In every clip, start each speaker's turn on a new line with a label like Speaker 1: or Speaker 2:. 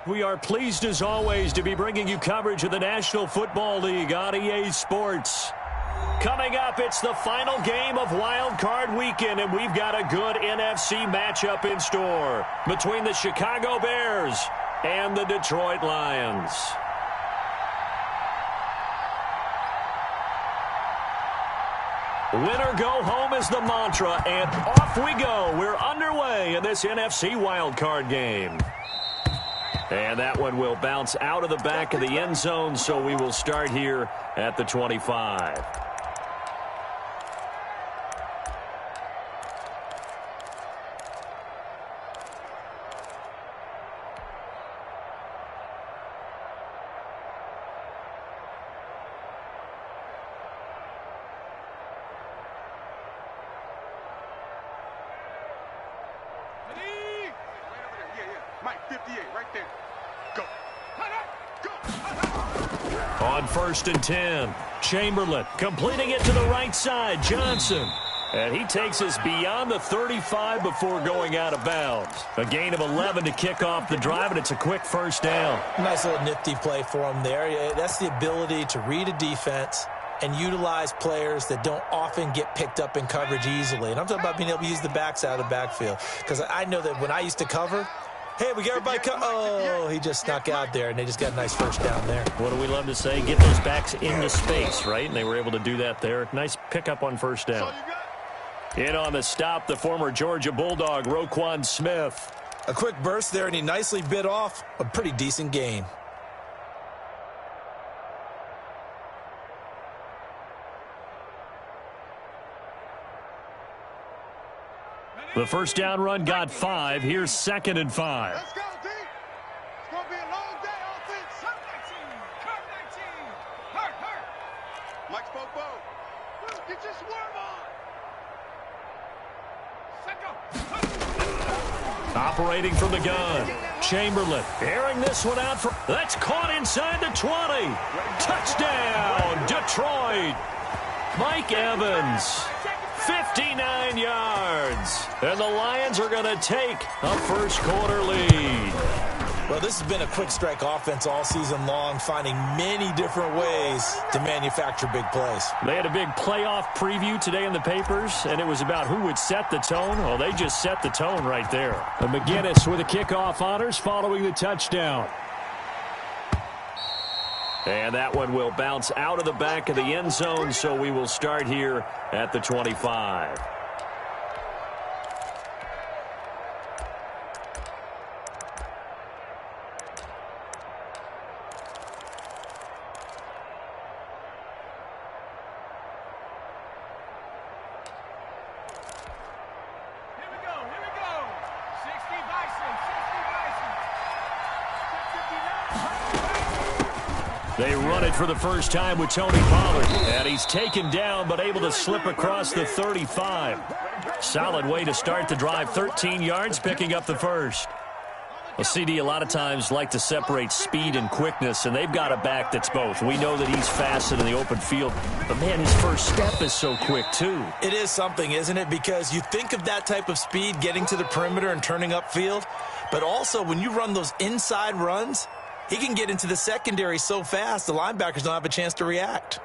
Speaker 1: We are pleased as always to be bringing you coverage of the National Football League on EA Sports. Coming up, it's the final game of Wild Card Weekend, and we've got a good NFC matchup in store between the Chicago Bears and the Detroit Lions. Winner go home is the mantra, and off we go. We're underway in this NFC wildcard game. And that one will bounce out of the back of the end zone, so we will start here at the 25. On 1st and 10, Chamberlain completing it to the right side. Johnson. And he takes us beyond the 35 before going out of bounds. A gain of 11 to kick off the drive, and it's a quick first down.
Speaker 2: Nice little nifty play for him there. That's the ability to read a defense and utilize players that don't often get picked up in coverage easily. And I'm talking about being able to use the backs out of the backfield. Because I know that when I used to cover, hey, we got everybody come. Oh, he just snuck out there, and they just got a nice first down there.
Speaker 1: What do we love to say? Get those backs into space, right? And they were able to do that there. Nice pickup on first down. In on the stop, the former Georgia Bulldog, Roquan Smith.
Speaker 2: A quick burst there, and he nicely bit off a pretty decent gain.
Speaker 1: The first down run got 5. Here's 2nd and 5.
Speaker 3: Let's go, D. It's going to be a long day, offense. Hurt 19. Hurt. Mike Spopo. Get your swerve on.
Speaker 1: Operating from the gun. Chamberlain airing this one out. That's caught inside the 20. Touchdown, Detroit. Mike Evans. 59 yards. And the Lions are going to take a first quarter lead.
Speaker 2: Well, this has been a quick strike offense all season long, finding many different ways to manufacture big plays.
Speaker 1: They had a big playoff preview today in the papers, and it was about who would set the tone. Well, they just set the tone right there. And McGinnis with the kickoff honors following the touchdown. And that one will bounce out of the back of the end zone, so we will start here at the 25. They run it for the first time with Tony Pollard. And he's taken down but able to slip across the 35. Solid way to start the drive. 13 yards, picking up the first. Well, CD a lot of times like to separate speed and quickness, and they've got a back that's both. We know that he's fast in the open field, but, man, his first step is so quick, too.
Speaker 2: It is something, isn't it? Because you think of that type of speed getting to the perimeter and turning upfield, but also when you run those inside runs, he can get into the secondary so fast, the linebackers don't have a chance to react.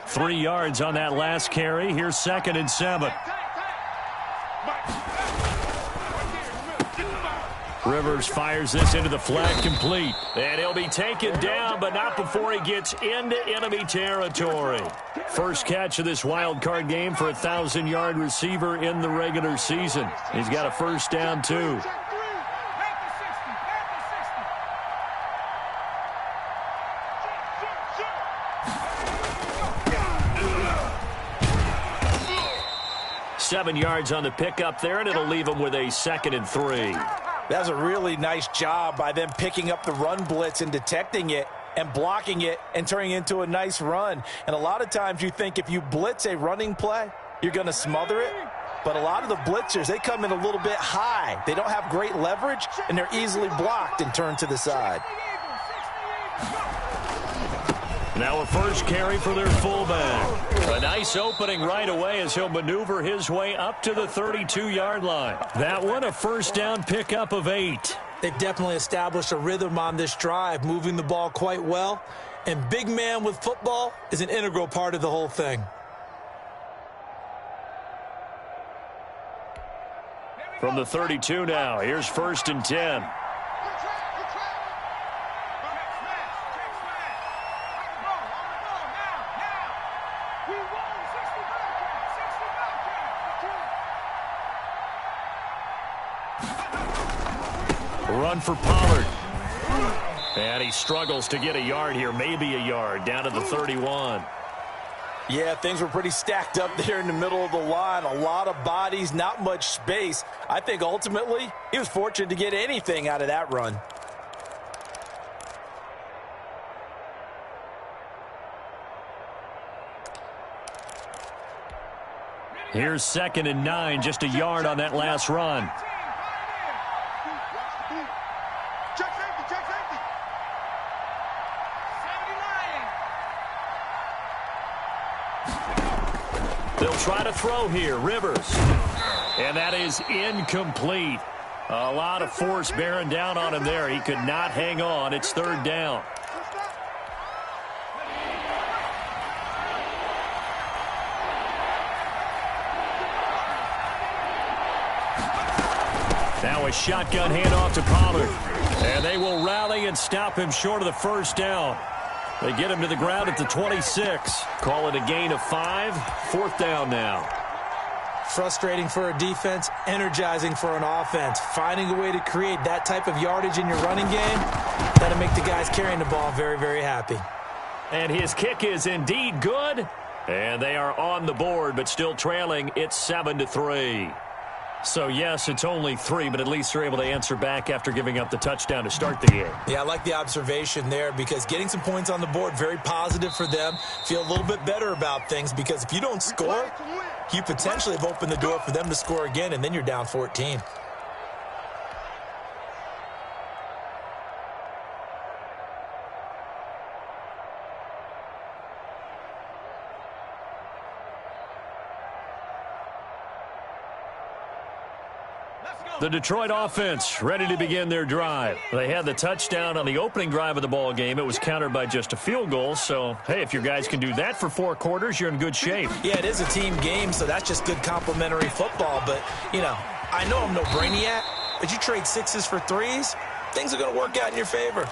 Speaker 1: Three yards on that last carry. Here's 2nd and 7. Rivers fires this into the flat, complete. And he'll be taken down, but not before he gets into enemy territory. First catch of this wild card game for a 1,000-yard receiver in the regular season. He's got a first down, too. Seven yards on the pickup there, and it'll leave him with a 2nd and 3.
Speaker 2: That's a really nice job by them picking up the run blitz and detecting it and blocking it and turning it into a nice run. And a lot of times you think if you blitz a running play, you're going to smother it. But a lot of the blitzers, they come in a little bit high. They don't have great leverage, and they're easily blocked and turned to the side.
Speaker 1: Now a first carry for their fullback. A nice opening right away as he'll maneuver his way up to the 32-yard line. That one a first down pickup of 8.
Speaker 2: They've definitely established a rhythm on this drive, moving the ball quite well. And big man with football is an integral part of the whole thing.
Speaker 1: From the 32 now, here's 1st and 10. Run for Pollard. And he struggles to get a yard here, maybe a yard, down to the 31.
Speaker 2: Yeah, things were pretty stacked up there in the middle of the line. A lot of bodies, not much space. I think ultimately he was fortunate to get anything out of that run.
Speaker 1: Here's 2nd and 9, just a yard on that last run. They'll try to throw here. Rivers. And that is incomplete. A lot of force bearing down on him there. He could not hang on. It's 3rd down. Now a shotgun handoff to Pollard. And they will rally and stop him short of the first down. They get him to the ground at the 26. Call it a gain of 5. 4th down now.
Speaker 2: Frustrating for a defense, energizing for an offense. Finding a way to create that type of yardage in your running game, that'll make the guys carrying the ball very, very happy.
Speaker 1: And his kick is indeed good. And they are on the board, but still trailing. It's 7-3. So, yes, it's only 3, but at least they're able to answer back after giving up the touchdown to start the game.
Speaker 2: Yeah, I like the observation there because getting some points on the board, very positive for them. Feel a little bit better about things because if you don't score, you potentially have opened the door for them to score again, and then you're down 14.
Speaker 1: The Detroit offense ready to begin their drive. They had the touchdown on the opening drive of the ball game. It was countered by just a field goal. So, hey, if your guys can do that for 4 quarters, you're in good shape.
Speaker 2: Yeah, it is a team game, so that's just good complimentary football. But, you know, I know I'm no brainiac, but you trade 6s for 3s, things are going to work out in your favor.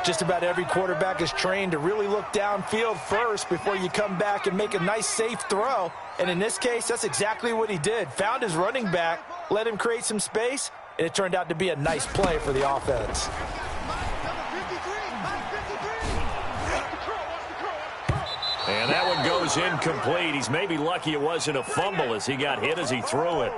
Speaker 2: Just about every quarterback is trained to really look downfield first before you come back and make a nice, safe throw. And in this case, that's exactly what he did. Found his running back, let him create some space, and it turned out to be a nice play for the offense.
Speaker 1: And that one goes incomplete. He's maybe lucky it wasn't a fumble as he got hit as he threw it.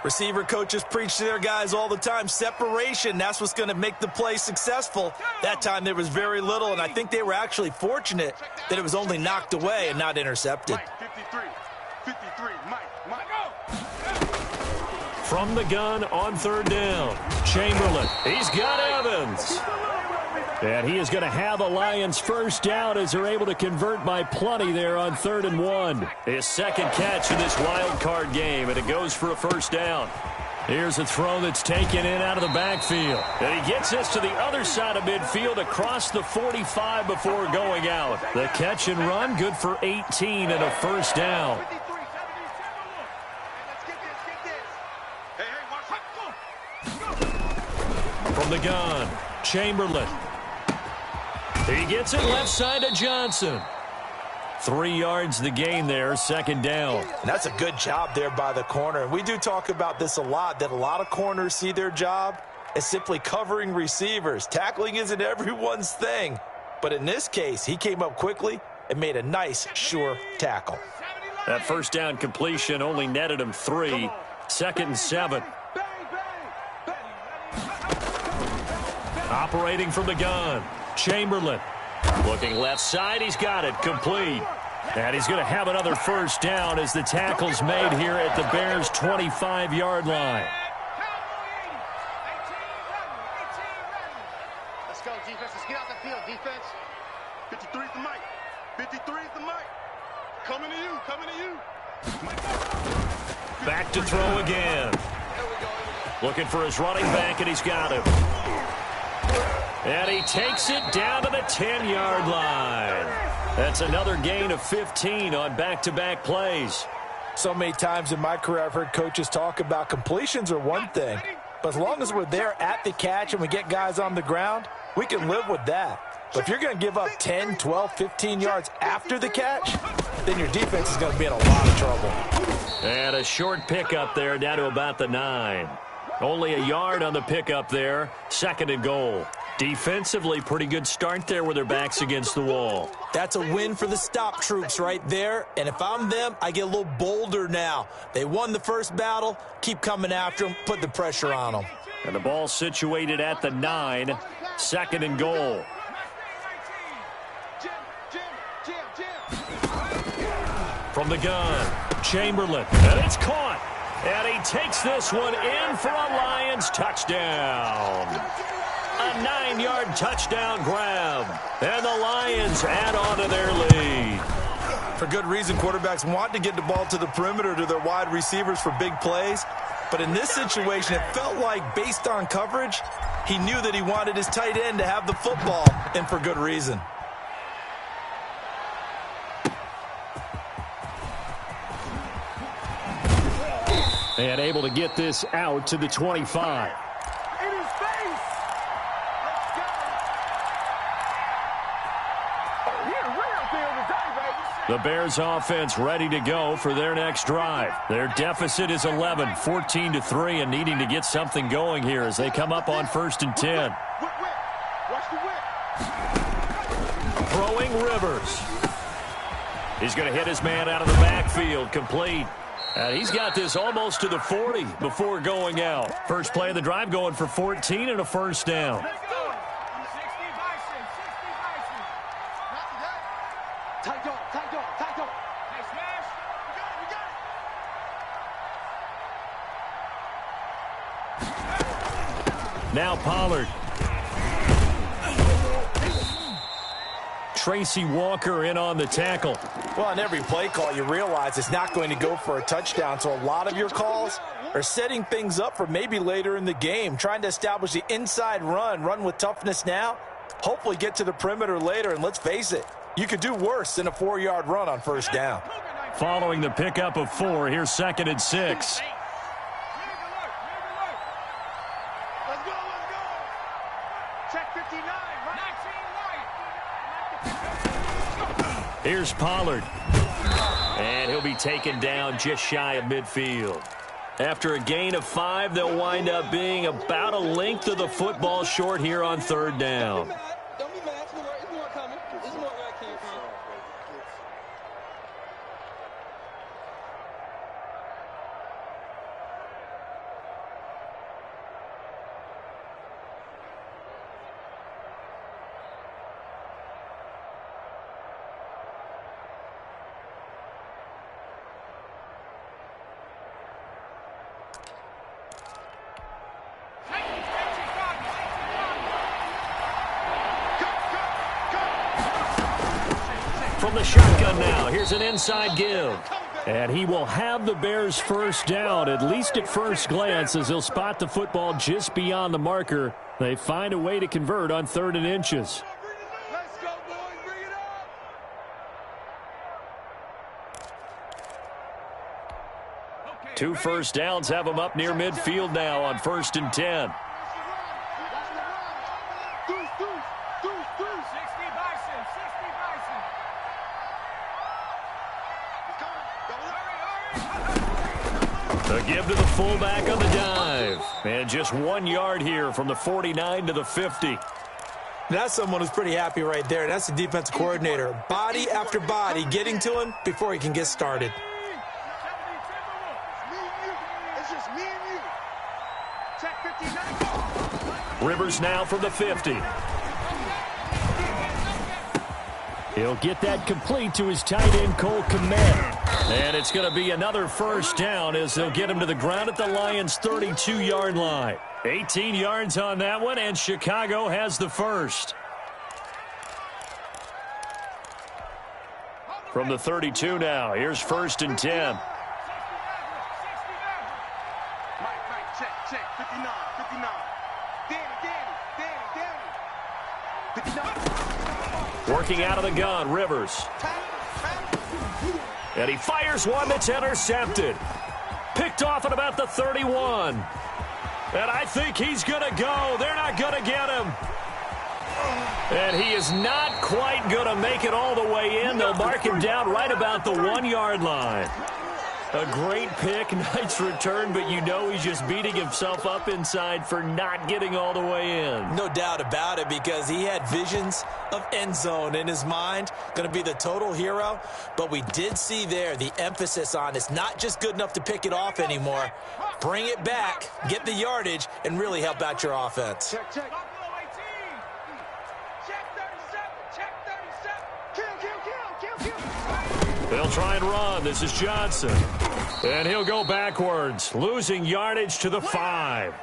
Speaker 2: Receiver coaches preach to their guys all the time. Separation, that's what's going to make the play successful. That time there was very little, and I think they were actually fortunate that it was only knocked away and not intercepted.
Speaker 1: From the gun on 3rd down, Chamberlain. He's got Evans. And he is going to have a Lions first down as they're able to convert by plenty there on 3rd and 1. His 2nd catch in this wild card game, and it goes for a first down. Here's a throw that's taken in out of the backfield. And he gets this to the other side of midfield across the 45 before going out. The catch and run, good for 18 and a first down. From the gun, Chamberlain. He gets it left side to Johnson. 3 yards the gain there, 2nd down.
Speaker 2: And that's a good job there by the corner. And we do talk about this a lot, that a lot of corners see their job as simply covering receivers. Tackling isn't everyone's thing. But in this case, he came up quickly and made a nice, sure tackle.
Speaker 1: That first down completion only netted him 3. 2nd and 7. Operating from the gun, Chamberlain. Looking left side, he's got it, complete. And he's going to have another first down as the tackle's made here at the Bears' 25-yard line.
Speaker 3: Let's go, defense. Let's get out the field, defense. 53's the mic. 53's the mic. Coming to you, coming to you.
Speaker 1: Back to throw again. Looking for his running back, and he's got him. And he takes it down to the 10-yard line. That's another gain of 15 on back-to-back plays.
Speaker 2: So many times in my career I've heard coaches talk about completions are one thing, but as long as we're there at the catch and we get guys on the ground, we can live with that. But if you're going to give up 10, 12, 15 yards after the catch, then your defense is going to be in a lot of trouble.
Speaker 1: And a short pickup there down to about the 9. Only a yard on the pickup there. 2nd and goal. Defensively, pretty good start there with their backs against the wall.
Speaker 2: That's a win for the stop troops right there. And if I'm them, I get a little bolder now. They won the first battle. Keep coming after them. Put the pressure on them.
Speaker 1: And the ball situated at the 9. 2nd and goal. From the gun, Chamberlain. And it's caught. And he takes this one in for a Lions touchdown. A 9-yard touchdown grab. And the Lions add on to their lead.
Speaker 2: For good reason, quarterbacks want to get the ball to the perimeter to their wide receivers for big plays. But in this situation, it felt like based on coverage, he knew that he wanted his tight end to have the football, and for good reason.
Speaker 1: And able to get this out to the 25. The Bears offense ready to go for their next drive. Their deficit is 11, 14-3, and needing to get something going here as they come up on 1st and 10. Throwing Rivers. He's going to hit his man out of the backfield, complete. And he's got this almost to the 40 before going out. First play of the drive going for 14 and a first down. Now Pollard. Tracy Walker in on the tackle.
Speaker 2: Well, on every play call, you realize it's not going to go for a touchdown. So a lot of your calls are setting things up for maybe later in the game, trying to establish the inside run with toughness now, hopefully get to the perimeter later. And let's face it, you could do worse than a 4-yard run on first down.
Speaker 1: Following the pickup of 4, here's 2nd and 6. Here's Pollard. And he'll be taken down just shy of midfield. After a gain of 5, they'll wind up being about a length of the football short here on 3rd down.
Speaker 4: Don't be mad. It's more coming. It's more where I came from.
Speaker 1: From the shotgun now, here's an inside give. And he will have the Bears first down, at least at first glance, as he'll spot the football just beyond the marker. They find a way to convert on 3rd and inches.
Speaker 3: Let's go, boys. Bring it up.
Speaker 1: 2 first downs have them up near midfield now on 1st and 10. A give to the fullback on the dive. And just 1 yard here from the 49 to the 50.
Speaker 2: That's someone who's pretty happy right there. That's the defensive coordinator. Body after body getting to him before he can get started.
Speaker 3: It's just me and you. Check 59.
Speaker 1: Rivers now from the 50. He'll get that complete to his tight end, Cole Kmet. And it's going to be another first down as they'll get him to the ground at the Lions' 32-yard line. 18 yards on that one, and Chicago has the first. From the 32 now, here's 1st and 10.
Speaker 3: Check, 59, 59. Danny.
Speaker 1: Working out of the gun, Rivers. And he fires one that's intercepted. Picked off at about the 31. And I think he's going to go. They're not going to get him. And he is not quite going to make it all the way in. They'll mark him down right about the 1-yard line. A great pick, nice return, but you know he's just beating himself up inside for not getting all the way in.
Speaker 2: No doubt about it, because he had visions of end zone in his mind. Going to be the total hero. But we did see there the emphasis on it's not just good enough to pick it off anymore. Bring it back, get the yardage, and really help out your offense.
Speaker 3: Check. Check 37. Kill.
Speaker 1: They'll try and run. This is Johnson. And he'll go backwards, losing yardage to the 5.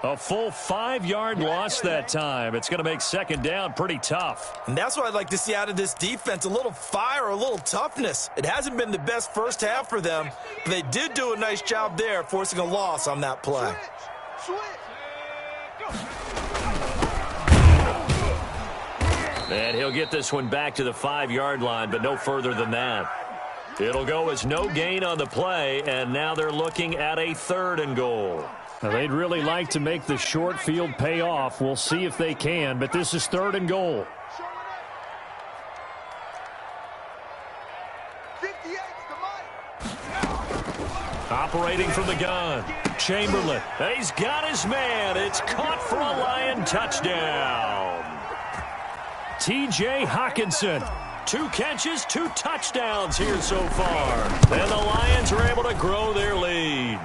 Speaker 1: A full 5-yard loss that time. It's going to make 2nd down pretty tough.
Speaker 2: And that's what I'd like to see out of this defense, a little fire, a little toughness. It hasn't been the best first half for them, but they did do a nice job there, forcing a loss on that play.
Speaker 3: Switch.
Speaker 1: And he'll get this one back to the 5-yard line, but no further than that. It'll go as no gain on the play, and now they're looking at a 3rd and goal.
Speaker 5: Now, they'd really like to make the short field pay off. We'll see if they can, but this is 3rd and goal.
Speaker 3: 58's the mic.
Speaker 1: Operating from the gun, Chamberlain. He's got his man. It's caught for a Lion touchdown. T.J. Hawkinson. 2 catches, 2 touchdowns here so far. And the Lions are able to grow their lead.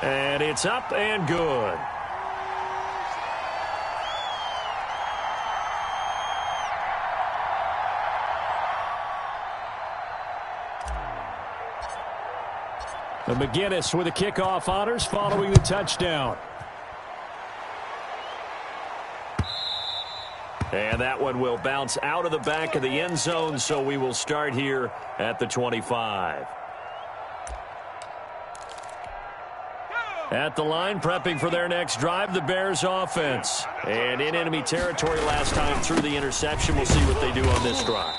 Speaker 1: And it's up and good.
Speaker 5: And McGinnis with the kickoff honors following the touchdown.
Speaker 1: And that one will bounce out of the back of the end zone, so we will start here at the 25. At the line, prepping for their next drive, the Bears offense. And in enemy territory last time through the interception. We'll see what they do on this drive.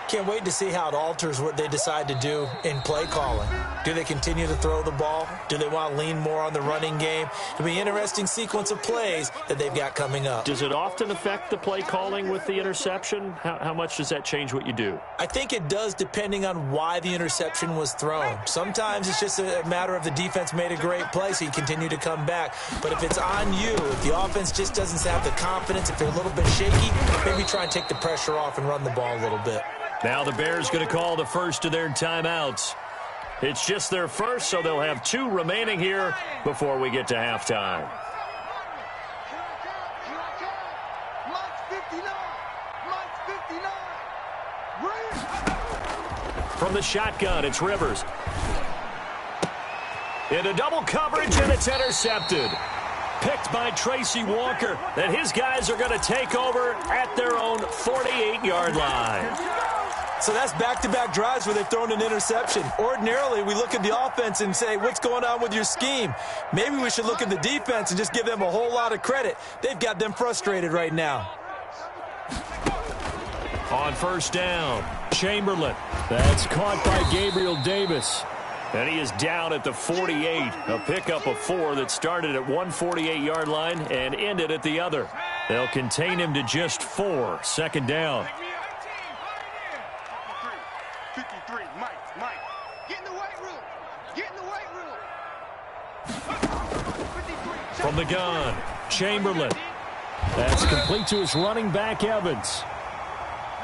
Speaker 2: Can't wait to see how it alters what they decide to do in play calling. Do they continue to throw the ball? Do they want to lean more on the running game? It'll be an interesting sequence of plays that they've got coming up.
Speaker 1: Does it often affect the play calling with the interception? How much does that change what you do?
Speaker 2: I think it does, depending on why the interception was thrown. Sometimes it's just a matter of the defense made a great play, so you continue to come back. But if it's on you, if the offense just doesn't have the confidence, if they're a little bit shaky, maybe try and take the pressure off and run the ball a little bit.
Speaker 1: Now the Bears going to call the first of their timeouts. It's just their first, so they'll have 2 remaining here before we get to halftime. From the shotgun, it's Rivers. Into double coverage, and it's intercepted. Picked by Tracy Walker, and his guys are going to take over at their own 48-yard line.
Speaker 2: So that's back-to-back drives where they've thrown an interception. Ordinarily, we look at the offense and say, what's going on with your scheme? Maybe we should look at the defense and just give them a whole lot of credit. They've got them frustrated right now.
Speaker 1: On first down, Chamberlain.
Speaker 5: That's caught by Gabriel Davis.
Speaker 1: And he is down at the 48. A pickup of 4 that started at one 48-yard line and ended at the other. They'll contain him to just 4. Second down.
Speaker 3: 53, Mike. Get in the weight room. Get in the weight room. 53.
Speaker 1: From the gun, Chamberlain.
Speaker 5: That's complete to his running back, Evans.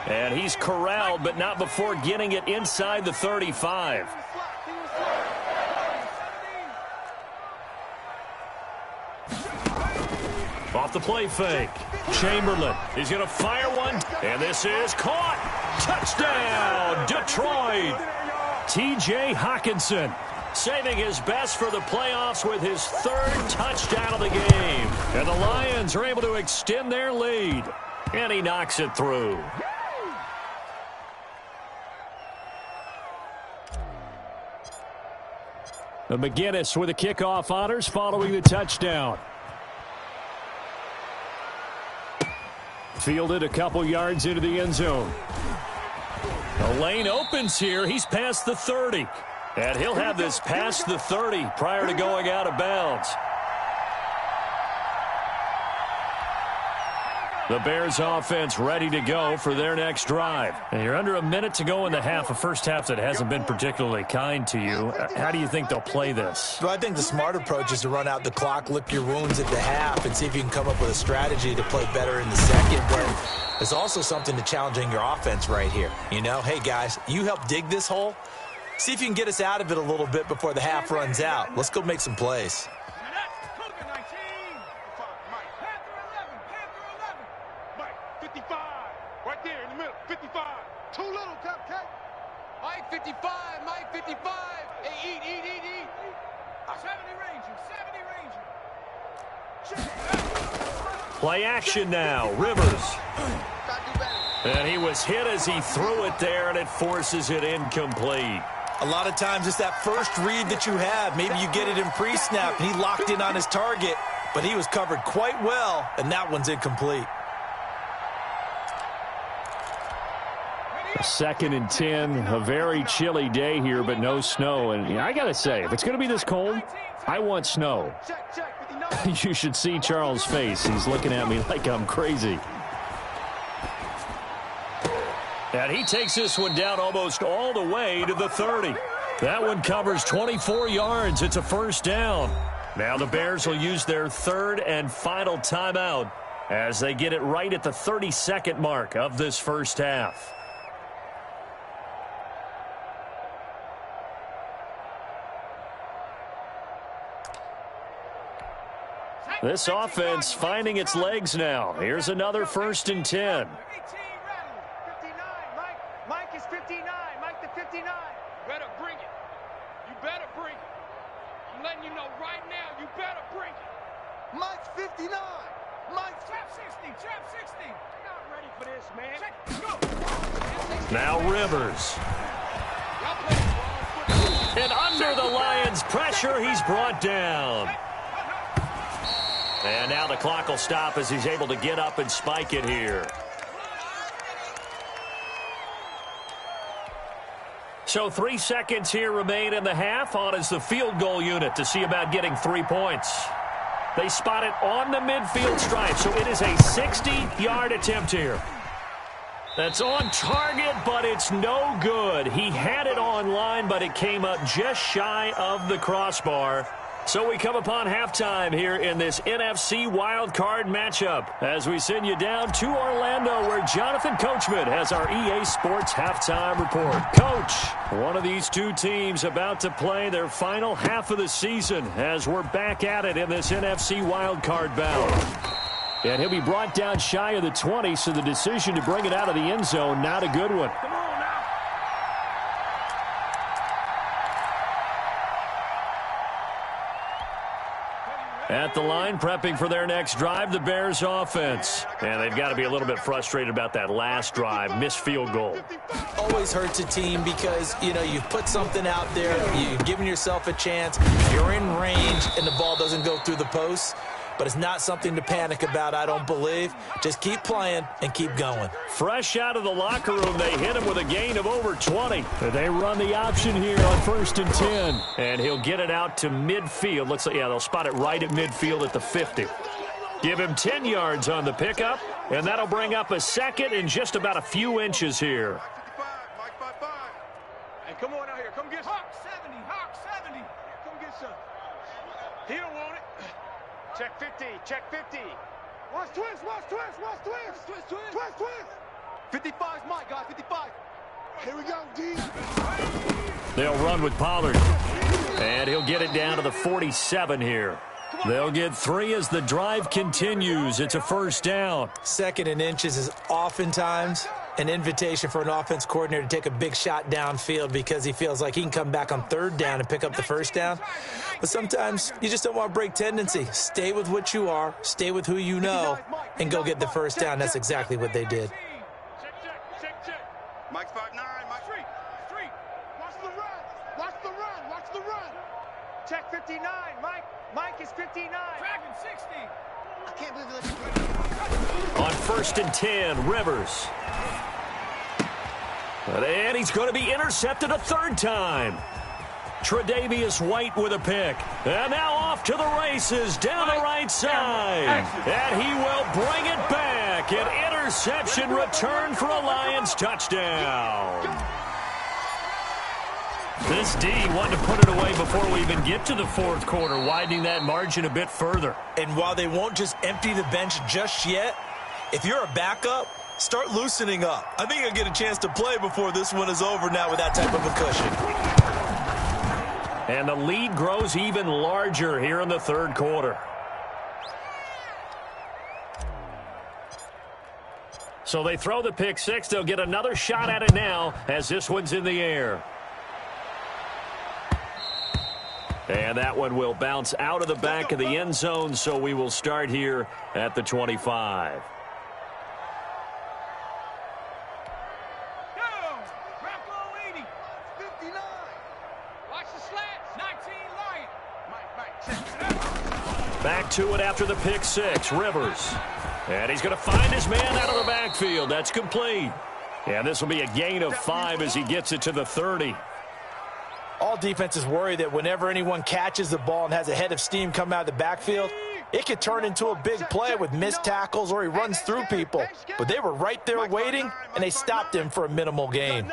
Speaker 1: And he's corralled, but not before getting it inside the 35. Off the play fake. Chamberlain. He's going to fire one. And this is caught. Touchdown, Detroit. T.J. Hawkinson saving his best for the playoffs with his 3rd touchdown of the game. And the Lions are able to extend their lead. And he knocks it through.
Speaker 5: McGinnis with the kickoff honors following the touchdown. Fielded a couple yards into the end zone. The lane opens here. He's past the 30. And he'll have this past the 30 prior to going out of bounds. The Bears offense ready to go for their next drive. And you're under a minute to go in the half, a first half that hasn't been particularly kind to you. How do you think they'll play this?
Speaker 2: Well, I think the smart approach is to run out the clock, lick your wounds at the half, and see if you can come up with a strategy to play better in the second. But there's also something to challenging your offense right here. You know, hey, guys, you help dig this hole. See if you can get us out of it a little bit before the half runs out. Let's go make some plays.
Speaker 3: 55, right there in the middle, 55. Too little, Cupcake.
Speaker 4: Mike 55, Mike 55. Hey, eat.
Speaker 3: 70 Ranger.
Speaker 5: Play action now, Rivers. And he was hit as he threw it there, and it forces it incomplete.
Speaker 2: A lot of times it's that first read that you have. Maybe you get it in pre-snap, and he locked in on his target, but he was covered quite well, and that one's incomplete.
Speaker 5: 2nd and 10, a very chilly day here, but no snow. And I got to say, if it's going to be this cold, I want snow. You should see Charles' face. He's looking at me like I'm crazy. And he takes this one down almost all the way to the 30. That one covers 24 yards. It's a first down. Now the Bears will use their third and final timeout as they get it right at the 32nd mark of this first half. This offense finding its legs now. Here's another 1st and 10.
Speaker 3: 59, Mike is 59. Mike the 59.
Speaker 4: Better bring it. You better bring it. I'm letting you know right now, you better bring it.
Speaker 3: Mike's 59. Mike, trap 60. You're not ready for this, man. Go.
Speaker 5: Now Rivers. And under the Lions' pressure, he's brought down. And now the clock will stop as he's able to get up and spike it here. So 3 seconds here remain in the half. On is the field goal unit to see about getting 3 points. They spot it on the midfield stripe, so it is a 60-yard attempt here. That's on target, but it's no good. He had it on line, but it came up just shy of the crossbar. So we come upon halftime here in this NFC wildcard matchup as we send you down to Orlando where Jonathan Coachman has our EA Sports halftime report. Coach, one of these two teams about to play their final half of the season as we're back at it in this NFC wildcard bout. And he'll be brought down shy of the 20, so the decision to bring it out of the end zone, not a good one. At the line, prepping for their next drive, the Bears offense. And they've got to be a little bit frustrated about that last drive, missed field goal.
Speaker 2: Always hurts a team because, you know, you've put something out there, you've given yourself a chance, you're in range, and the ball doesn't go through the posts. But it's not something to panic about, I don't believe. Just keep playing and keep going.
Speaker 5: Fresh out of the locker room, they hit him with a gain of over 20. They run the option here on 1st and 10. And he'll get it out to midfield. Looks like, yeah, they'll spot it right at midfield at the 50. Give him 10 yards on the pickup, and that'll bring up a second in just about a few inches here.
Speaker 3: Mike 55. Hey, come on out here. Come get Hawk 70. Hawk 70. Come get some. He don't want it. Check 50. Check 50. Watch twist. Watch twist. Watch twist. Twist. 55's Mike, guys. 55. Here we go, D.
Speaker 5: They'll run with Pollard. And he'll get it down to the 47 here. They'll get 3 as the drive continues. It's a first down.
Speaker 2: 2nd and inches is oftentimes an invitation for an offense coordinator to take a big shot downfield because he feels like he can come back on 3rd down and pick up the first down. But sometimes you just don't want to break tendency. Stay with what you are, stay with who you know, and go get the first down. That's exactly what they did.
Speaker 3: Check. Mike's 5'9". Mike 3. Watch the run. Check 59. Mike is 59.
Speaker 4: Dragon 60.
Speaker 3: I can't believe it.
Speaker 5: On 1st and 10, Rivers. And he's going to be intercepted a third time. Tre'Davious White with a pick. And now off to the races down the right side. And he will bring it back. An interception return for a Lions touchdown. This D wanted to put it away before we even get to the fourth quarter, widening that margin a bit further.
Speaker 2: And while they won't just empty the bench just yet, if you're a backup, start loosening up. I think you'll get a chance to play before this one is over now with that type of a cushion.
Speaker 5: And the lead grows even larger here in the third quarter. So they throw the pick six. They'll get another shot at it now as this one's in the air. And that one will bounce out of the back of the end zone, so we will start here at the 25. Back to it after the pick six, Rivers. And he's going to find his man out of the backfield. That's complete. And this will be a gain of 5 as he gets it to the 30.
Speaker 2: All defenses worry that whenever anyone catches the ball and has a head of steam come out of the backfield, it could turn into a big play with missed tackles or he runs through people. But they were right there waiting, and they stopped him for a minimal gain.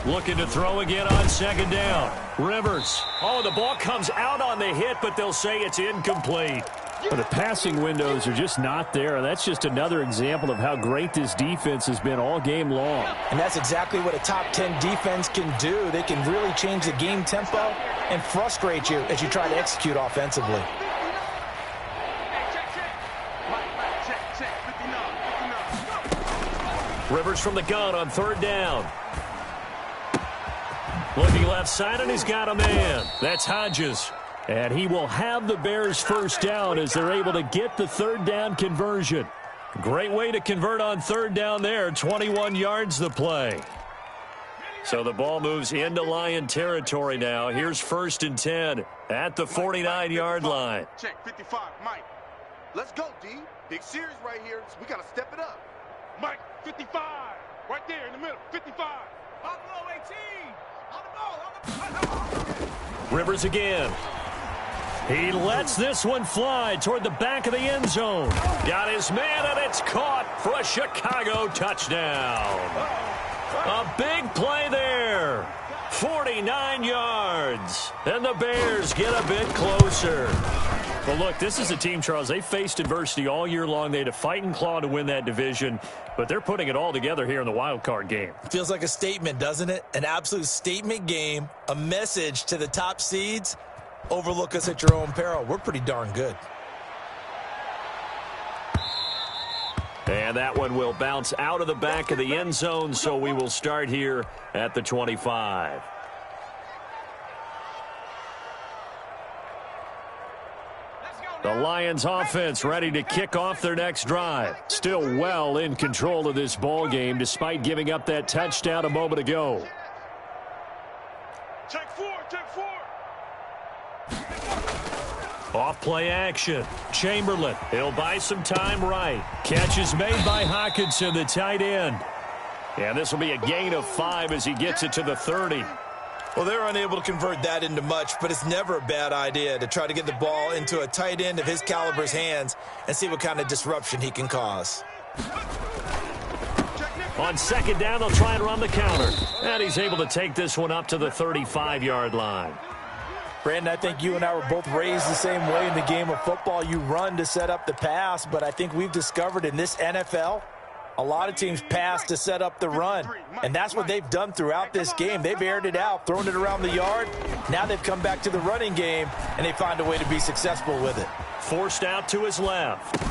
Speaker 5: Looking to throw again on second down. Rivers. Oh, the ball comes out on the hit, but they'll say it's incomplete.
Speaker 1: But the passing windows are just not there, and that's just another example of how great this defense has been all game long.
Speaker 2: And that's exactly what a top 10 defense can do. They can really change the game tempo and frustrate you as you try to execute offensively.
Speaker 5: Rivers from the gun on third down. Looking left side, and he's got a man. That's Hodges. And he will have the Bears first down as they're able to get the third down conversion. Great way to convert on third down there. 21 yards the play. So the ball moves into Lion territory now. Here's 1st and 10 at the 49-yard line.
Speaker 3: Check 55, Mike. Let's go, D. Big series right here, so we got to step it up.
Speaker 4: Mike, 55. Right there in the middle, 55. On the low 18. On the ball.
Speaker 5: Rivers again. He lets this one fly toward the back of the end zone. Got his man, and it's caught for a Chicago touchdown. A big play there. 49 yards. And the Bears get a bit closer. Well, look, this is a team, Charles, they faced adversity all year long. They had to fight and claw to win that division, but they're putting it all together here in the wild card game.
Speaker 2: Feels like a statement, doesn't it? An absolute statement game, a message to the top seeds. Overlook us at your own peril. We're pretty darn good.
Speaker 5: And that one will bounce out of the back of the end zone, so we will start here at the 25. The Lions offense ready to kick off their next drive. Still well in control of this ball game despite giving up that touchdown a moment ago.
Speaker 3: Check 4, check 4.
Speaker 5: Off play action. Chamberlain. He'll buy some time right. Catch is made by Hockenson, the tight end. And this will be a gain of 5 as he gets it to the 30.
Speaker 2: Well, they're unable to convert that into much, but it's never a bad idea to try to get the ball into a tight end of his caliber's hands and see what kind of disruption he can cause.
Speaker 5: On second down, they'll try and run the counter. And he's able to take this one up to the 35-yard line.
Speaker 2: Brandon, I think you and I were both raised the same way in the game of football. You run to set up the pass, but I think we've discovered in this NFL, a lot of teams pass to set up the run, and that's what they've done throughout this game. They've aired it out, thrown it around the yard. Now they've come back to the running game, and they find a way to be successful with it.
Speaker 5: Forced out to his left.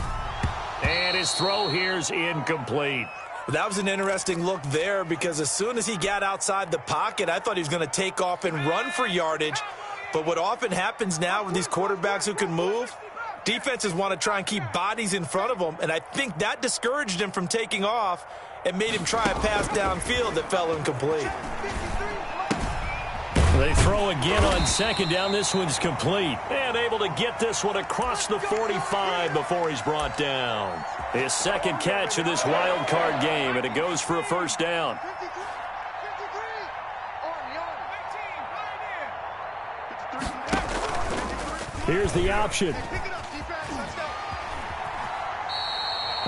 Speaker 5: And his throw here's incomplete.
Speaker 2: That was an interesting look there because as soon as he got outside the pocket, I thought he was going to take off and run for yardage. But what often happens now with these quarterbacks who can move, defenses want to try and keep bodies in front of them, and I think that discouraged him from taking off and made him try a pass downfield that fell incomplete.
Speaker 1: They throw again on second down. This one's complete. And able to get this one across the 45 before he's brought down. His second catch of this wild card game, and it goes for a first down. Here's the option.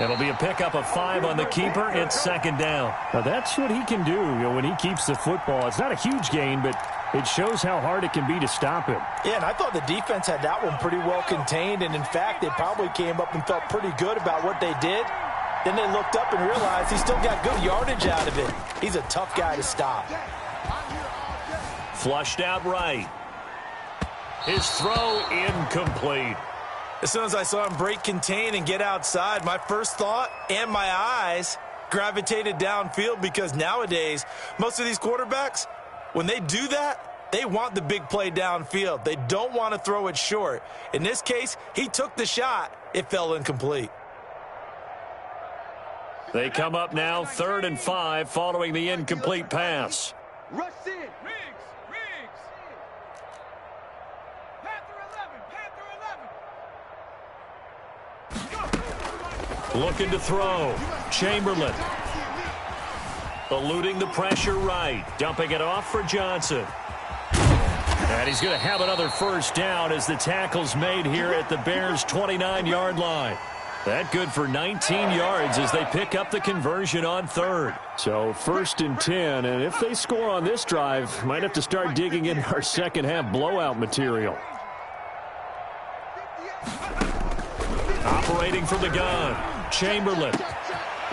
Speaker 1: It'll be a pickup of 5 on the keeper. It's second down.
Speaker 5: Now that's what he can do, when he keeps the football. It's not a huge gain, but it shows how hard it can be to stop him.
Speaker 2: Yeah, and I thought the defense had that one pretty well contained, and in fact, they probably came up and felt pretty good about what they did. Then they looked up and realized he still got good yardage out of it. He's a tough guy to stop.
Speaker 1: Flushed out right. His throw incomplete.
Speaker 2: As soon as I saw him break contain and get outside, my first thought and my eyes gravitated downfield, because nowadays, most of these quarterbacks, when they do that, they want the big play downfield. They don't want to throw it short. In this case, he took the shot. It fell incomplete.
Speaker 1: They come up now 3rd and 5 following the incomplete pass.
Speaker 3: Rush in.
Speaker 4: Riggs. Panther 11.
Speaker 1: Looking to throw. Chamberlain. Eluding the pressure right. Dumping it off for Johnson. And he's going to have another first down as the tackle's made here at the Bears' 29-yard line. That good for 19 yards as they pick up the conversion on 3rd.
Speaker 5: So 1st and 10, and if they score on this drive, might have to start digging in our second half blowout material.
Speaker 1: Operating from the gun. Chamberlain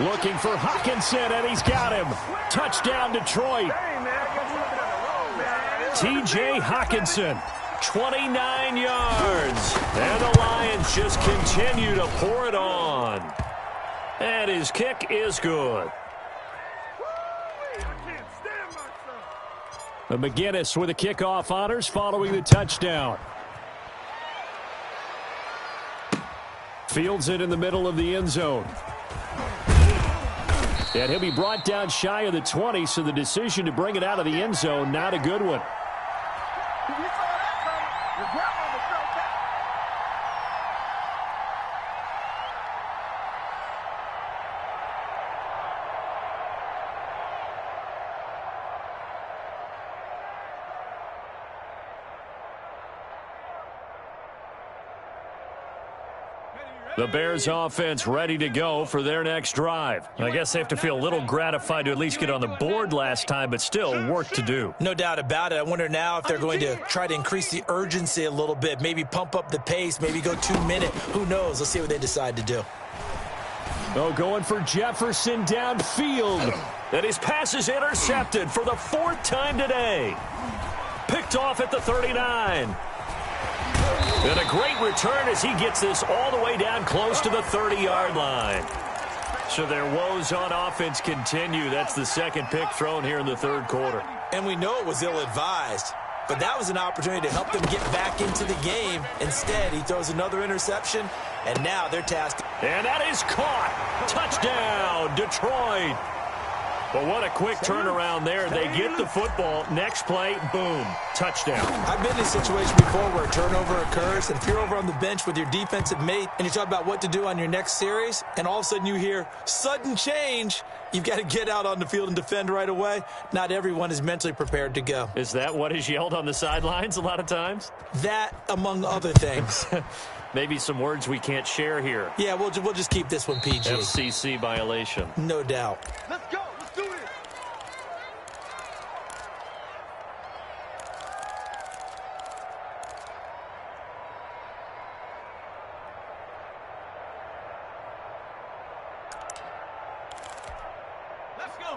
Speaker 1: looking for Hockenson, and he's got him. Touchdown, Detroit. T.J. Hockenson, 29 yards. And the Lions just continue to pour it on. And his kick is good.
Speaker 5: McGinnis with a kickoff honors following the touchdown. Fields it in the middle of the end zone. And he'll be brought down shy of the 20, so the decision to bring it out of the end zone, not a good one.
Speaker 1: The Bears offense ready to go for their next drive. I guess they have to feel a little gratified to at least get on the board last time, but still work to do.
Speaker 2: No doubt about it. I wonder now if they're going to try to increase the urgency a little bit, maybe pump up the pace, maybe go 2 minute. Who knows? Let's see what they decide to do.
Speaker 5: Oh, going for Jefferson downfield.
Speaker 1: And his pass is intercepted for the 4th time today. Picked off at the 39. And a great return as he gets this all the way down close to the 30-yard line. So their woes on offense continue. That's the second pick thrown here in the 3rd quarter.
Speaker 2: And we know it was ill-advised, but that was an opportunity to help them get back into the game. Instead, he throws another interception, and now they're tasked.
Speaker 1: And that is caught. Touchdown, Detroit. But what a quick turnaround there. They get the football. Next play, boom, touchdown.
Speaker 2: I've been in a situation before where a turnover occurs, and if you're over on the bench with your defensive mate and you talk about what to do on your next series, and all of a sudden you hear sudden change, you've got to get out on the field and defend right away. Not everyone is mentally prepared to go.
Speaker 1: Is that what is yelled on the sidelines a lot of times?
Speaker 2: That, among other things.
Speaker 1: Maybe some words we can't share here.
Speaker 2: Yeah, we'll just keep this one PG.
Speaker 1: FCC violation.
Speaker 2: No doubt.
Speaker 3: Let's go. Let's do this.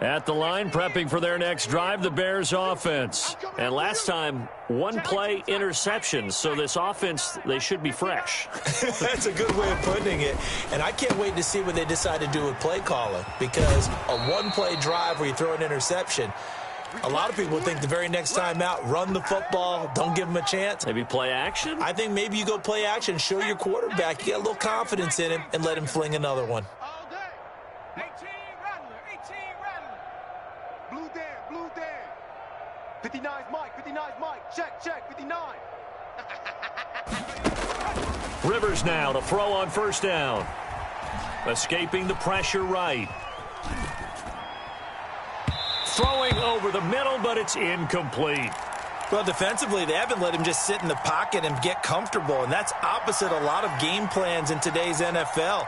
Speaker 1: At the line, prepping for their next drive, the Bears offense. And last time, 1 play interception. So this offense, they should be fresh.
Speaker 2: That's a good way of putting it. And I can't wait to see what they decide to do with play calling, because a 1-play drive where you throw an interception, a lot of people think the very next time out, run the football, don't give them a chance.
Speaker 1: Maybe play action?
Speaker 2: I think maybe you go play action, show your quarterback, you get a little confidence in him, and let him fling another one.
Speaker 3: All day. 18 Rattler. 18 Rattler. Blue Dan. Blue Dan. 59's Mike. 59's Mike. Check, 59.
Speaker 5: Rivers now to throw on first down. Escaping the pressure right. Throwing over the middle, but it's incomplete.
Speaker 2: Well, defensively, they haven't let him just sit in the pocket and get comfortable, and that's opposite a lot of game plans in today's NFL.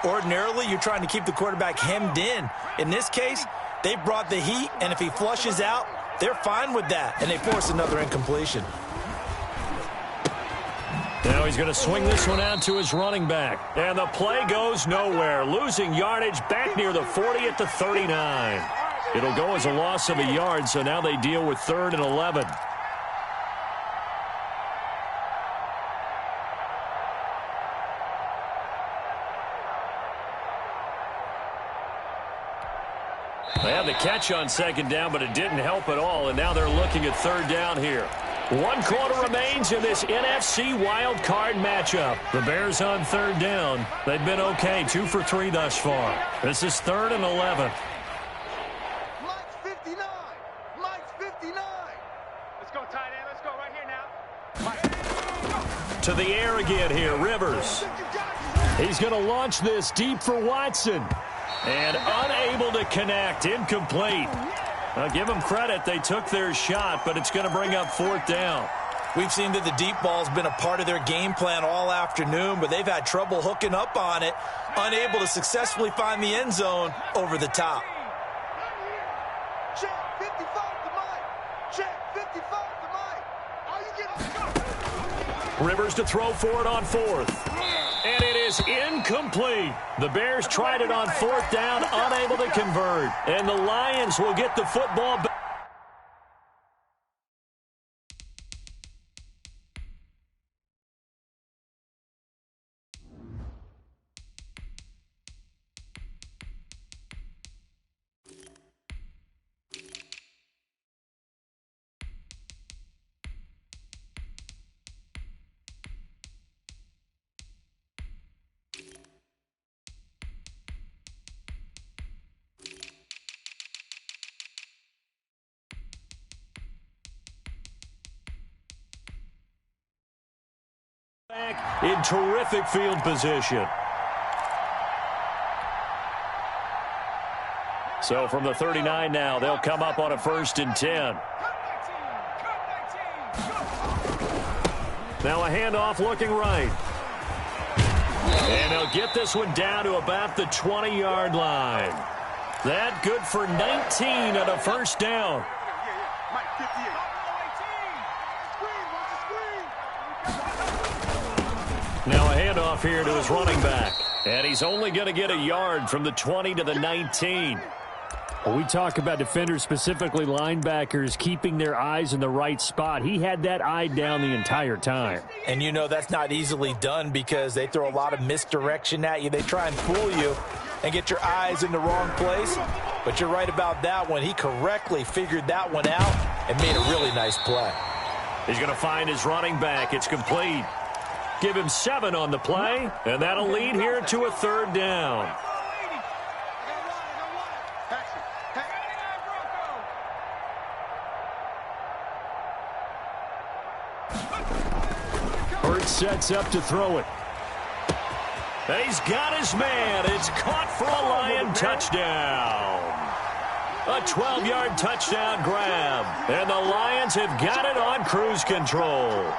Speaker 2: Ordinarily, you're trying to keep the quarterback hemmed in. In this case, they brought the heat, and if he flushes out, they're fine with that, and they force another incompletion.
Speaker 5: Now he's going to swing this one out to his running back. And the play goes nowhere. Losing yardage back near the 40 at the 39. It'll go as a loss of a yard, so now they deal with 3rd and 11. They had the catch on 2nd down, but it didn't help at all, and now they're looking at 3rd down here. 1 quarter remains in this NFC wild card matchup. The Bears on 3rd down. They've been okay, 2 for 3 thus far. This is 3rd and 11.
Speaker 3: Mike's 59. Mike's 59. Let's go, tight end. Let's go right here now. Mike.
Speaker 5: To the air again here, Rivers. He's going to launch this deep for Watson. And unable to connect, incomplete. I'll give them credit. They took their shot, but it's going to bring up 4th down.
Speaker 2: We've seen that the deep ball's been a part of their game plan all afternoon, but they've had trouble hooking up on it, unable to successfully find the end zone over the top.
Speaker 3: Check 55 to Mike. Check 55 to Mike. All you get is
Speaker 5: Rivers to throw for it on 4th. And it is incomplete. The Bears tried it on 4th down, unable to convert. And the Lions will get the football back. In terrific field position. So from the 39 now, they'll come up on a 1st and 10. Now a handoff looking right. And they'll get this one down to about the 20-yard line. That good for 19 on a 1st down.
Speaker 3: Mike 58.
Speaker 5: Now a handoff here to his running back. And he's only going to get a yard from the 20 to the 19.
Speaker 1: Well, we talk about defenders, specifically linebackers, keeping their eyes in the right spot. He had that eye down the entire time.
Speaker 2: And you know that's not easily done because they throw a lot of misdirection at you. They try and fool you and get your eyes in the wrong place. But you're right about that one. He correctly figured that one out and made a really nice play.
Speaker 5: He's going to find his running back. It's complete. Give him 7 on the play, and that'll lead here to a 3rd down.
Speaker 1: Hurts sets up to throw it.
Speaker 5: And he's got his man. It's caught for a Lion touchdown. A 12-yard touchdown grab. And the Lions have got it on cruise control.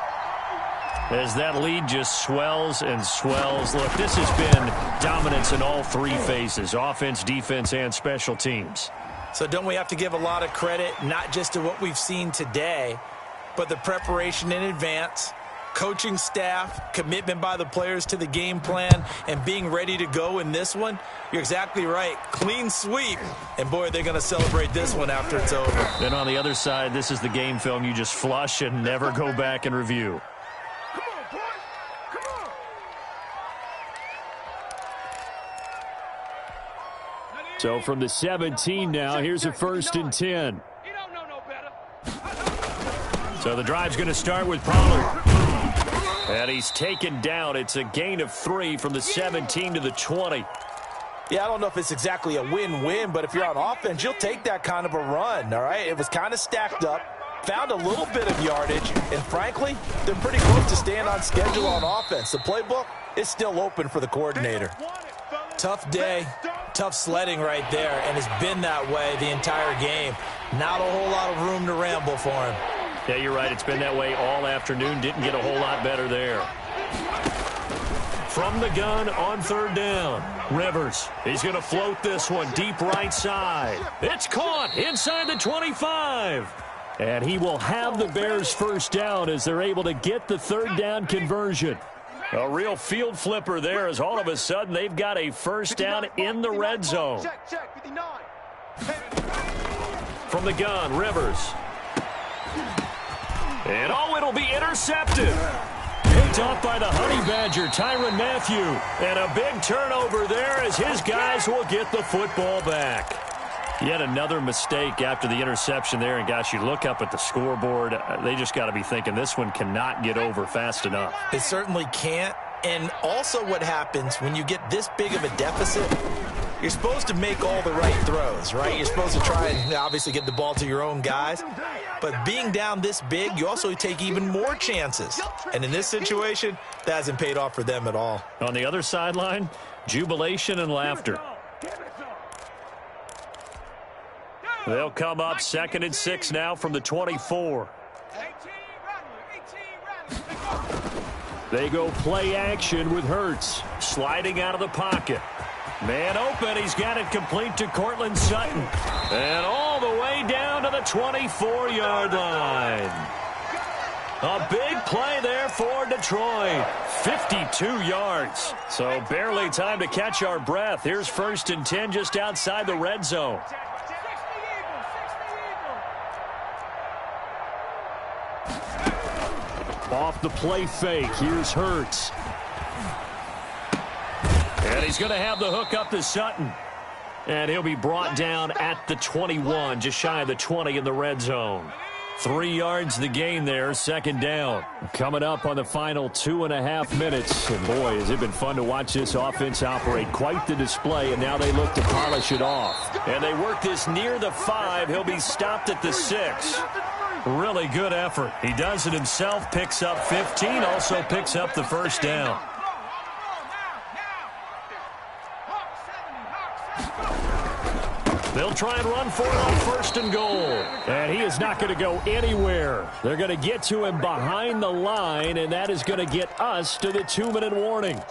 Speaker 5: As that lead just swells and swells. Look, this has been dominance in all 3 phases, offense, defense, and special teams.
Speaker 2: So don't we have to give a lot of credit, not just to what we've seen today, but the preparation in advance, coaching staff, commitment by the players to the game plan, and being ready to go in this one? You're exactly right. Clean sweep. And, boy, they're going to celebrate this one after it's over.
Speaker 5: Then on the other side, this is the game film you just flush and never go back and review.
Speaker 1: So from the 17 now, here's a 1st and 10.
Speaker 3: You don't know no better.
Speaker 5: So the drive's going to start with Pollard. And he's taken down. It's a gain of 3 from the 17 to the 20.
Speaker 2: Yeah, I don't know if it's exactly a win-win, but if you're on offense, you'll take that kind of a run, all right? It was kind of stacked up. found a little bit of yardage, and frankly, they're pretty close to staying on schedule on offense. The playbook is still open for the coordinator. Tough day, tough sledding right there, and it's been that way the entire game. Not a whole lot of room to ramble for him.
Speaker 5: Yeah, you're right. It's been that way all afternoon. Didn't get a whole lot better there. From the gun on third down, Rivers. He's going to float this one deep right side. It's caught inside the 25. And he will have the Bears first down as they're able to get the third down conversion. A real field flipper there as all of a sudden they've got a first down in the red zone. From the gun, Rivers. And it'll be intercepted. Picked off by the Honey Badger, Tyrann Mathieu. And a big turnover there as his guys will get the football back. Yet another mistake after the interception there. And, gosh, you look up at the scoreboard, they just got to be thinking this one cannot get over fast enough.
Speaker 2: It certainly can't. And also what happens when you get this big of a deficit, you're supposed to make all the right throws, right? You're supposed to try and obviously get the ball to your own guys. But being down this big, you also take even more chances. And in this situation, that hasn't paid off for them at all.
Speaker 5: On the other sideline, jubilation and laughter. They'll come up 2nd and 6 now from the 24. They go play action with Hurts. Sliding out of the pocket. Man open. He's got it complete to Cortland Sutton. And all the way down to the 24-yard line. A big play there for Detroit. 52 yards. So barely time to catch our breath. Here's 1st and 10 just outside the red zone. Off the play fake, here's Hurts. And he's going to have the hook up to Sutton. And he'll be brought down at the 21, just shy of the 20 in the red zone. 3 yards the gain there, 2nd down. Coming up on the final 2.5 minutes. And boy, has it been fun to watch this offense operate. Quite the display, and now they look to polish it off. And they work this near the 5. He'll be stopped at the 6. Really good effort. He does it himself, picks up 15, also picks up the first down. They'll try and run for it on 1st and goal. And he is not going to go anywhere. They're going to get to him behind the line, and that is going to get us to the 2-minute warning.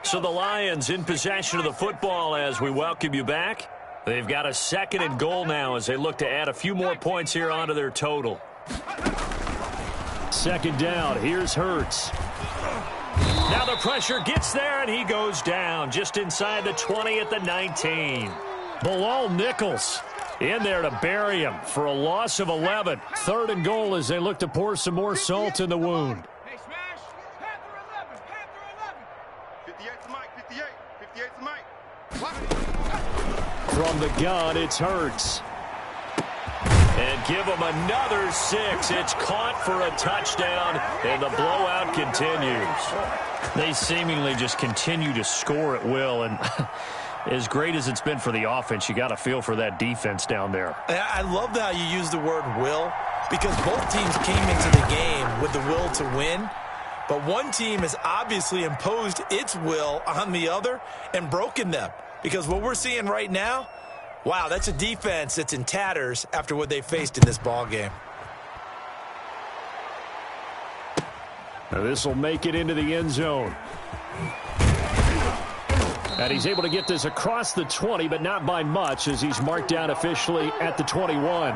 Speaker 5: So the Lions in possession of the football as we welcome you back. They've got a 2nd and goal now as they look to add a few more points here onto their total. 2nd down. Here's Hurts. Now the pressure gets there, and he goes down just inside the 20 at the 19. Bilal Nichols in there to bury him for a loss of 11. 3rd and goal as they look to pour some more salt in the wound.
Speaker 4: Hey, smash. Panther 11.
Speaker 3: 58 to Mike. 58 to Mike. What?
Speaker 5: From the gun, it's Hurts. And give him another 6. It's caught for a touchdown, and the blowout continues. They seemingly just continue to score at will, and as great as it's been for the offense, you got to feel for that defense down there.
Speaker 2: I love how you use the word will, because both teams came into the game with the will to win. But one team has obviously imposed its will on the other and broken them. Because what we're seeing right now, wow, that's a defense that's in tatters after what they faced in this ball game.
Speaker 5: Now this will make it into the end zone. And he's able to get this across the 20, but not by much as he's marked down officially at the 21.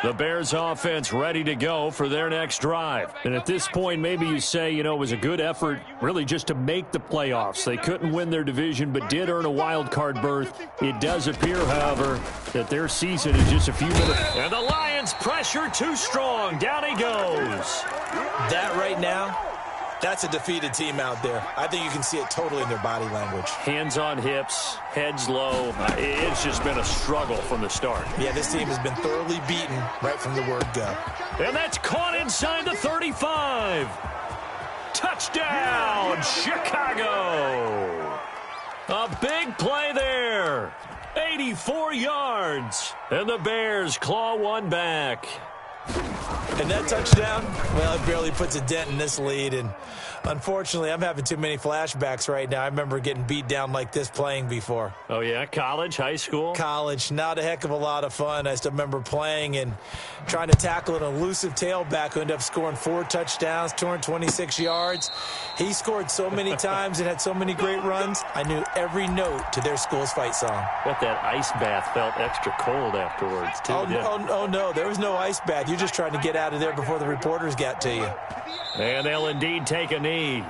Speaker 5: The Bears offense ready to go for their next drive. And at this point, maybe you say, it was a good effort really just to make the playoffs. They couldn't win their division but did earn a wild card berth. It does appear, however, that their season is just a few minutes. And the Lions pressure too strong. Down he goes.
Speaker 2: That right now That's a defeated team out there. I think you can see it totally in their body language.
Speaker 5: Hands on hips, heads low. It's just been a struggle from the start.
Speaker 2: Yeah, this team has been thoroughly beaten right from the word go.
Speaker 5: And that's caught inside the 35. Touchdown, Chicago. A big play there. 84 yards. And the Bears claw one back.
Speaker 2: And that touchdown, well, it barely puts a dent in this lead. And unfortunately, I'm having too many flashbacks right now. I remember getting beat down like this playing before.
Speaker 5: Oh, yeah? College, high school?
Speaker 2: College. Not a heck of a lot of fun. I still remember playing and trying to tackle an elusive tailback who ended up scoring 4 touchdowns, 226 yards. He scored so many times and had so many great runs. I knew every note to their school's fight song.
Speaker 5: Bet that ice bath felt extra cold afterwards, too.
Speaker 2: Oh, no. There was no ice bath. You're just trying to get out of there before the reporters got to you.
Speaker 5: And they'll indeed take a knee.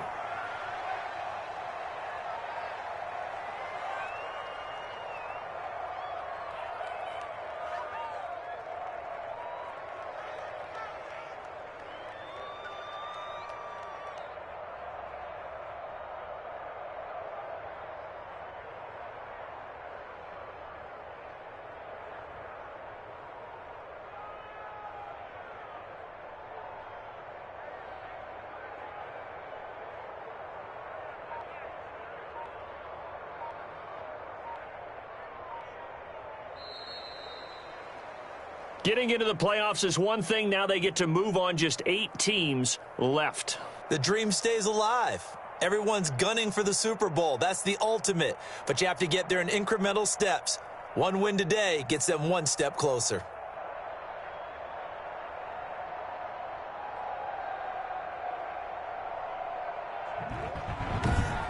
Speaker 5: Getting into the playoffs is one thing. Now they get to move on. Just 8 teams left.
Speaker 2: The dream stays alive. Everyone's gunning for the Super Bowl. That's the ultimate. But you have to get there in incremental steps. One win today gets them one step closer.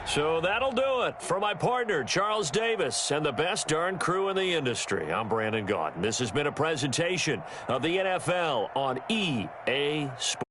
Speaker 5: So that'll do it. For my partner, Charles Davis, and the best darn crew in the industry, I'm Brandon Gaudin. This has been a presentation of the NFL on EA Sports.